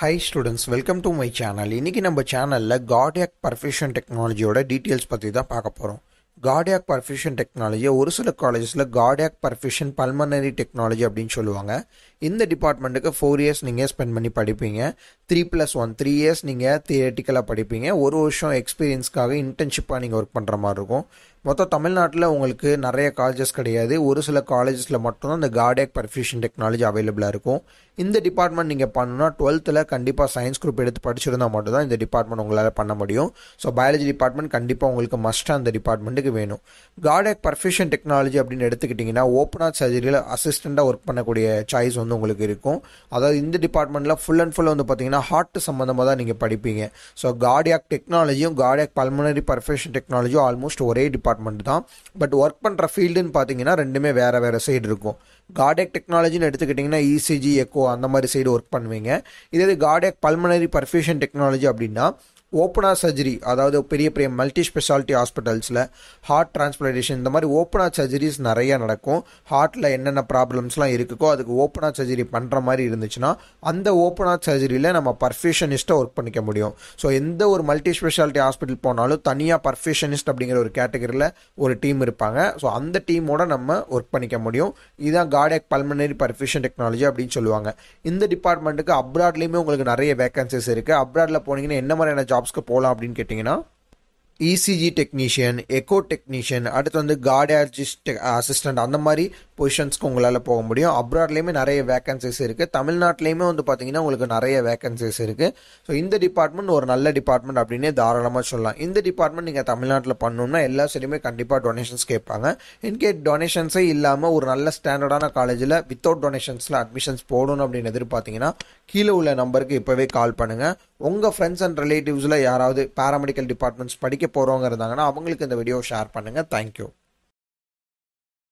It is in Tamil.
Hi students, welcome to my channel. இன்னைக்கு நம்ம சேனல்ல கார்டியாக் பர்ஃபியூஷன் டெக்னாலஜியோட டீடைல்ஸ் பத்தி தான் பார்க்க போறோம். கார்டியாக் பர்ஃபியூஷன் டெக்னாலஜி ஒரு சில காலேஜஸ்ல கார்டியாக் பர்ஃபியூஷன் பல்மனரி டெக்னாலஜி அப்படின்னு சொல்லுவாங்க. இந்த டிபார்ட்மெண்ட்டுக்கு 4 இயர்ஸ் நீங்க ஸ்பெண்ட் பண்ணி படிப்பீங்க. 3+1 3 இயர்ஸ் நீங்க தியரிட்டிக்கலா படிப்பீங்க. ஒரு வருஷம் எக்ஸ்பீரியன்ஸ்க்காக இன்டர்ன்ஷிப்பா நீங்க ஒர்க் பண்ற மாதிரி இருக்கும். மொத்தம் தமிழ்நாட்டில் உங்களுக்கு நிறைய காலேஜஸ் கிடையாது. ஒரு சில காலேஜஸில் மட்டும்தான் இந்த கார்டியாக் பர்ஃபியூஷன் டெக்னாலஜி அவைலபிளாக இருக்கும். இந்த டிபார்ட்மெண்ட் நீங்கள் பண்ணணும்னா 12th கண்டிப்பாக சயின்ஸ் குரூப் எடுத்து படிச்சிருந்தால் மட்டும் தான் இந்த டிபார்ட்மெண்ட் உங்களால் பண்ண முடியும். ஸோ பயாலஜி டிபார்ட்மெண்ட் கண்டிப்பாக உங்களுக்கு மஸ்ட்டாக அந்த டிபார்ட்மெண்ட்டுக்கு வேணும். கார்டியாக் பர்ஃபியூஷன் டெக்னாலஜி அப்படின்னு எடுத்துக்கிட்டிங்கன்னா ஓப்பன் ஹார்ட் சர்ஜரியில் அசிஸ்டண்ட்டாக ஒர்க் பண்ணக்கூடிய சாய்ஸ் வந்து உங்களுக்கு இருக்கும். அதாவது இந்த டிபார்ட்மெண்ட்டில் ஃபுல் அண்ட் ஃபுல் வந்து பார்த்தீங்கன்னா ஹார்ட் சம்மந்தமாக தான் நீங்கள் படிப்பீங்க. ஸோ கார்டியாக் டெக்னாலஜியும் கார்டியாக் பல்மனரி பர்ஃபியூஷன் டெக்னாலஜியும் ஆல்மோஸ்ட் ஒரே டிபார்ட்மெண்ட் தான். பட் ஒர்க் பண்ணுற ஃபீல்டுன்னு பார்த்தீங்கன்னா ரெண்டுமே வேறு வேறு சைடு இருக்கும். கார்டியாக் டெக்னாலஜின்னு எடுத்துக்கிட்டிங்கன்னா இசிஜி எக்கோ அந்த மாதிரி சைடு ஒர்க் பண்ணுவீங்க. இதே கார்டியாக் பல்மனரி பர்ஃபியூஷன் டெக்னாலஜி அப்படின்னா ஓப்பன் ஹார்ட் சர்ஜரி, அதாவது பெரிய பெரிய மல்டி ஸ்பெஷாலிட்டி ஹாஸ்பிட்டல்ஸில் ஹார்ட் டிரான்ஸ்பிளான்டேஷன் இந்த மாதிரி ஓப்பன் ஹார்ட் சர்ஜரிஸ் நிறையா நடக்கும். ஹார்ட்டில் என்னென்ன ப்ராப்ளம்ஸ்லாம் இருக்குக்கோ அதுக்கு ஓப்பன் ஹார்ட் சர்ஜரி பண்ணுற மாதிரி இருந்துச்சுன்னா அந்த ஓப்பன் ஹார்ட் சர்ஜரியில் நம்ம பர்ஃபியூஷனிஸ்ட்டாக ஒர்க் பண்ணிக்க முடியும். ஸோ எந்த ஒரு மல்டி ஸ்பெஷாலிட்டி ஹாஸ்பிட்டல் போனாலும் தனியாக பர்ஃபியூஷனிஸ்ட் அப்படிங்கிற ஒரு கேட்டகரியில் ஒரு டீம் இருப்பாங்க. ஸோ அந்த டீமோட நம்ம ஒர்க் பண்ணிக்க முடியும். இதுதான் கார்டியாக் பல்மனரி பர்ஃபியூஷன் டெக்னாலஜி அப்படின்னு சொல்லுவாங்க. இந்த டிபார்ட்மெண்ட்டுக்கு அப்ராட்லேயுமே உங்களுக்கு நிறைய வேகன்சிஸ் இருக்குது. அப்ராடில் போனீங்கன்னா என்ன மாதிரியான ஜாப்ஸ்க்கு போகலாம் அப்படின்னு கேட்டிங்கன்னா இசிஜி டெக்னீஷியன், எக்கோ டெக்னீஷியன், அடுத்து வந்து கார்டியாலஜிஸ்ட் அசிஸ்டன்ட் அந்த மாதிரி பொசிஷன்ஸ்க்கு உங்களால் போக முடியும். அப்ராட்லேயுமே நிறைய வேகன்சிஸ் இருக்குது. தமிழ்நாட்டிலையுமே வந்து பார்த்தீங்கன்னா உங்களுக்கு நிறைய வேகன்சிஸ் இருக்குது. ஸோ இந்த டிபார்ட்மெண்ட் ஒரு நல்ல டிபார்ட்மெண்ட் அப்படின்னே தாராளமாக சொல்லலாம். இந்த டிபார்ட்மெண்ட் நீங்கள் தமிழ்நாட்டில் பண்ணணும்னா எல்லா சைடுமே கண்டிப்பாக டொனேஷன்ஸ் கேட்பாங்க. இன்கேஸ் டொனேஷன்ஸே இல்லாமல் ஒரு நல்ல ஸ்டாண்டர்டான காலேஜில் வித்தவுட் டொனேஷன்ஸில் அட்மிஷன்ஸ் போடணும் அப்படின்னு எதிர்பார்த்தீங்கன்னா கீழே உள்ள நம்பருக்கு இப்போவே கால் பண்ணுங்கள். உங்கள் ஃப்ரெண்ட்ஸ் அண்ட் ரிலேட்டிவ்ஸில் யாராவது பேராமெடிக்கல் டிபார்ட்மெண்ட்ஸ் படிக்க போகிறவங்க இருந்தாங்கன்னா அவங்களுக்கு இந்த வீடியோ ஷேர் பண்ணுங்கள். தேங்க்யூ.